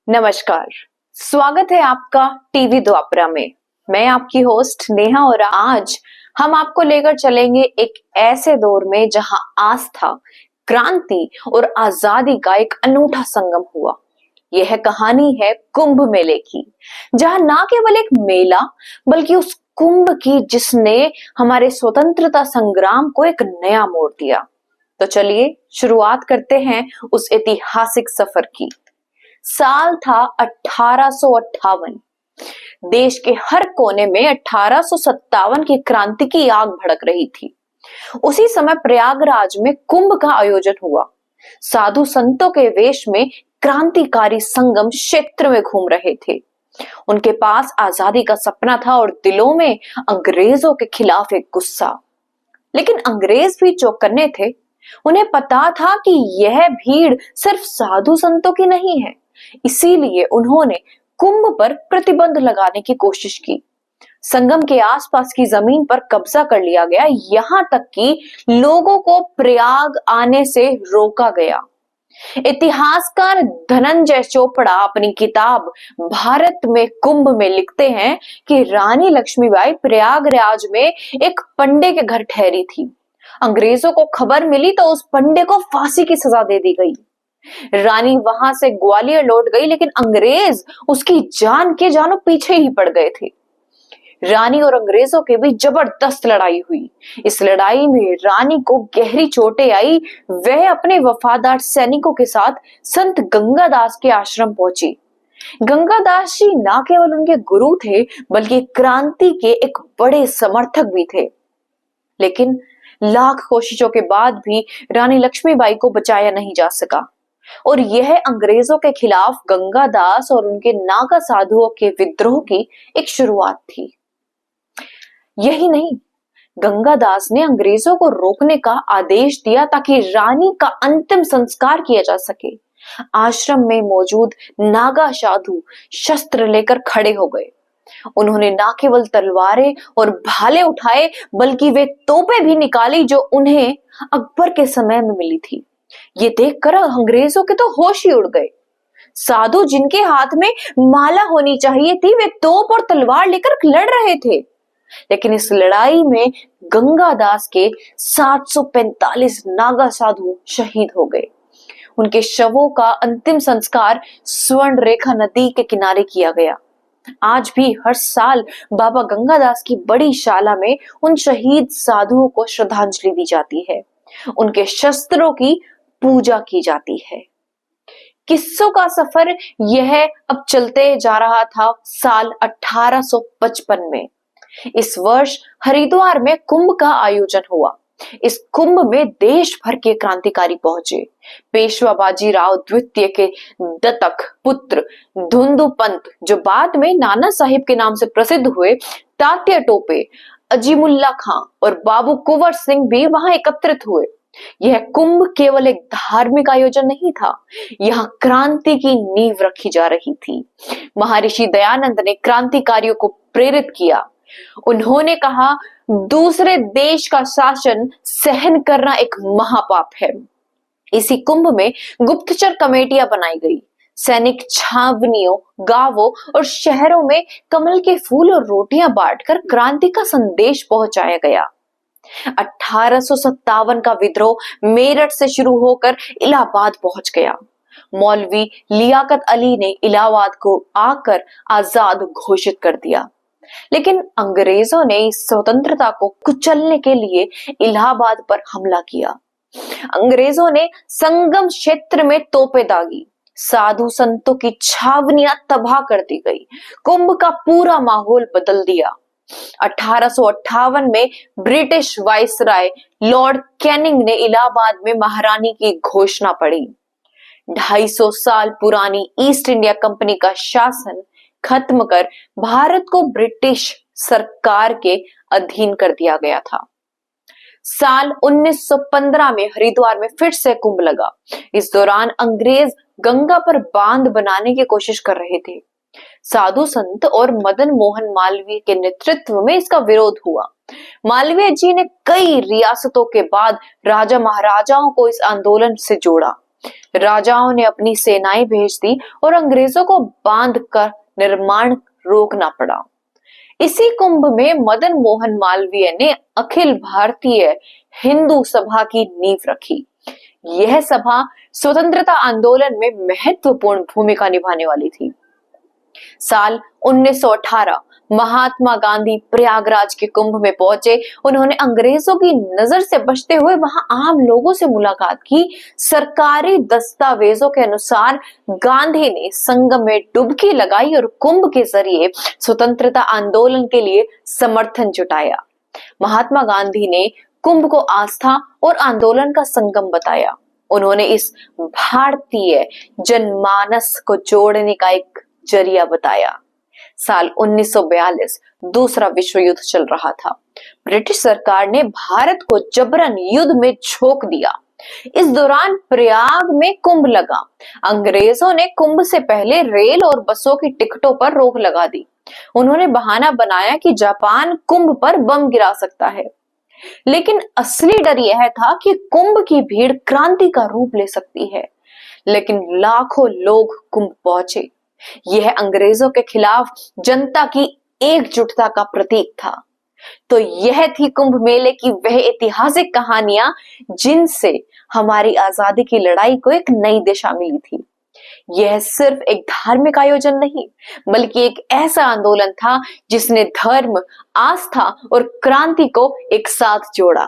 नमस्कार। स्वागत है आपका टीवी द्वापरा में। मैं आपकी होस्ट नेहा और आज हम आपको लेकर चलेंगे एक ऐसे दौर में जहां आस्था, क्रांति और आजादी का एक अनूठा संगम हुआ। यह कहानी है कुंभ मेले की, जहां ना केवल एक मेला बल्कि उस कुंभ की जिसने हमारे स्वतंत्रता संग्राम को एक नया मोड़ दिया। तो चलिए शुरुआत करते हैं उस ऐतिहासिक सफर की। साल था 1858। देश के हर कोने में 1857 की क्रांति की आग भड़क रही थी। उसी समय प्रयागराज में कुंभ का आयोजन हुआ। साधु संतों के वेश में क्रांतिकारी संगम क्षेत्र में घूम रहे थे। उनके पास आजादी का सपना था और दिलों में अंग्रेजों के खिलाफ एक गुस्सा। लेकिन अंग्रेज भी चौकन्ने थे। उन्हें पता था कि यह भीड़ सिर्फ साधु संतों की नहीं है, इसीलिए उन्होंने कुंभ पर प्रतिबंध लगाने की कोशिश की। संगम के आसपास की जमीन पर कब्जा कर लिया गया, यहाँ तक कि लोगों को प्रयाग आने से रोका गया। इतिहासकार धनंजय चोपड़ा अपनी किताब भारत में कुंभ में लिखते हैं कि रानी लक्ष्मीबाई प्रयागराज में एक पंडे के घर ठहरी थी। अंग्रेजों को खबर मिली तो उस पंडे को फांसी की सजा दे दी गई। रानी वहां से ग्वालियर लौट गई, लेकिन अंग्रेज उसकी जान के जानो पीछे ही पड़ गए थे। रानी और अंग्रेजों के बीच जबरदस्त लड़ाई हुई। इस लड़ाई में रानी को गहरी चोटें आई। वह अपने वफादार सैनिकों के साथ संत गंगादास के आश्रम पहुंची। गंगादास जी न केवल उनके गुरु थे बल्कि क्रांति के एक बड़े समर्थक भी थे। लेकिन लाख कोशिशों के बाद भी रानी लक्ष्मीबाई को बचाया नहीं जा सका और यह अंग्रेजों के खिलाफ गंगादास और उनके नागा साधुओं के विद्रोह की एक शुरुआत थी। यही नहीं, गंगादास ने अंग्रेजों को रोकने का आदेश दिया ताकि रानी का अंतिम संस्कार किया जा सके। आश्रम में मौजूद नागा साधु शस्त्र लेकर खड़े हो गए। उन्होंने न केवल तलवारें और भाले उठाए बल्कि वे तोपें भी निकाली जो उन्हें अकबर के समय में मिली थी। ये देखकर अंग्रेजों के तो होश ही उड़ गए। साधु जिनके हाथ में माला होनी चाहिए थी, वे तोप और तलवार लेकर लड़ रहे थे। लेकिन इस लड़ाई में गंगादास के 745 नागा साधु शहीद हो गए। उनके शवों का अंतिम संस्कार स्वर्ण रेखा नदी के किनारे किया गया। आज भी हर साल बाबा गंगादास की बड़ी शाला में उन शहीद साधुओं को श्रद्धांजलि दी जाती है। उनके शस्त्रों की पूजा की जाती है। किस्सों का सफर यह अब चलते जा रहा था साल 1855 में। इस वर्ष हरिद्वार में कुंभ का आयोजन हुआ। इस कुंभ में देश भर के क्रांतिकारी पहुंचे। पेशवा बाजीराव द्वितीय के दत्तक पुत्र धुंधु पंत, जो बाद में नाना साहिब के नाम से प्रसिद्ध हुए, तात्या टोपे, अजीमुल्ला खां और बाबू कुंवर सिंह भी वहां एकत्रित हुए। यह कुंभ केवल एक धार्मिक आयोजन नहीं था, यहाँ क्रांति की नींव रखी जा रही थी। महर्षि दयानंद ने क्रांतिकारियों को प्रेरित किया। उन्होंने कहा, दूसरे देश का शासन सहन करना एक महापाप है। इसी कुंभ में गुप्तचर कमेटियां बनाई गई। सैनिक छावनियों, गांवों और शहरों में कमल के फूल और रोटियां बांटकर क्रांति का संदेश पहुंचाया गया। 1857 का विद्रोह मेरठ से शुरू होकर इलाहाबाद पहुंच गया। मौलवी लियाकत अली ने इलाहाबाद को आकर आजाद घोषित कर दिया। लेकिन अंग्रेजों ने इस स्वतंत्रता को कुचलने के लिए इलाहाबाद पर हमला किया। अंग्रेजों ने संगम क्षेत्र में तोपें दागी। साधु संतों की छावनियां तबाह कर दी गई। कुंभ का पूरा माहौल बदल दिया। 1858 में ब्रिटिश वाइसराय लॉर्ड कैनिंग ने इलाहाबाद में महारानी की घोषणा पढ़ी। 250 साल पुरानी ईस्ट इंडिया कंपनी का शासन खत्म कर भारत को ब्रिटिश सरकार के अधीन कर दिया गया था। साल 1915 में हरिद्वार में फिर से कुंभ लगा। इस दौरान अंग्रेज गंगा पर बांध बनाने की कोशिश कर रहे थे। साधु संत और मदन मोहन मालवीय के नेतृत्व में इसका विरोध हुआ। मालवीय जी ने कई रियासतों के बाद राजा महाराजाओं को इस आंदोलन से जोड़ा। राजाओं ने अपनी सेनाएं भेज दी और अंग्रेजों को बांधकर निर्माण रोकना पड़ा। इसी कुंभ में मदन मोहन मालवीय ने अखिल भारतीय हिंदू सभा की नींव रखी। यह सभा स्वतंत्रता आंदोलन में महत्वपूर्ण भूमिका निभाने वाली थी। साल 1918 महात्मा गांधी प्रयागराज के कुंभ में पहुंचे। उन्होंने अंग्रेजों की नजर से बचते हुए वहां आम लोगों से मुलाकात की। सरकारी दस्तावेजों के अनुसार गांधी ने संगम में डुबकी लगाई और कुंभ के जरिए स्वतंत्रता आंदोलन के लिए समर्थन जुटाया। महात्मा गांधी ने कुंभ को आस्था और आंदोलन का संगम बताया। उन्होंने इस भारतीय जनमानस को जोड़ने का एक जरिया बताया। साल 1942 दूसरा विश्व युद्ध चल रहा था। ब्रिटिश सरकार ने भारत को जबरन युद्ध में झोंक दिया। इस दौरान प्रयाग में कुंभ लगा। अंग्रेजों ने कुंभ से पहले रेल और बसों की टिकटों पर रोक लगा दी। उन्होंने बहाना बनाया कि जापान कुंभ पर बम गिरा सकता है, लेकिन असली डर यह था कि कुंभ की भीड़ क्रांति का रूप ले सकती है। लेकिन लाखों लोग कुंभ पहुंचे। यह अंग्रेजों के खिलाफ जनता की एकजुटता का प्रतीक था। तो यह थी कुंभ मेले की वह ऐतिहासिक कहानियां जिनसे हमारी आजादी की लड़ाई को एक नई दिशा मिली थी। यह सिर्फ एक धार्मिक आयोजन नहीं, बल्कि एक ऐसा आंदोलन था जिसने धर्म, आस्था और क्रांति को एक साथ जोड़ा।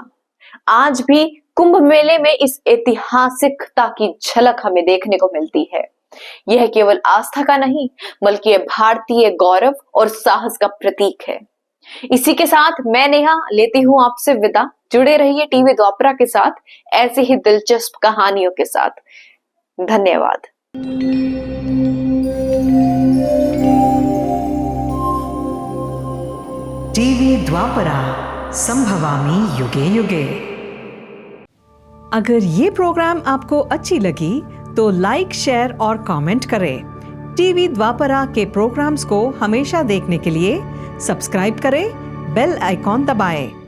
आज भी कुंभ मेले में इस ऐतिहासिकता की झलक हमें देखने को मिलती है। यह केवल आस्था का नहीं, बल्कि यह भारतीय गौरव और साहस का प्रतीक है। इसी के साथ मैं नेहा लेती हूँ आपसे विदा। जुड़े रहिए टीवी द्वापरा के साथ ऐसी ही दिलचस्प कहानियों के साथ। धन्यवाद। टीवी द्वापरा, संभवामि युगे युगे। अगर ये प्रोग्राम आपको अच्छी लगी तो लाइक, शेयर और कमेंट करें। टीवी द्वापरा के प्रोग्राम्स को हमेशा देखने के लिए सब्सक्राइब करें, बेल आइकॉन दबाएं।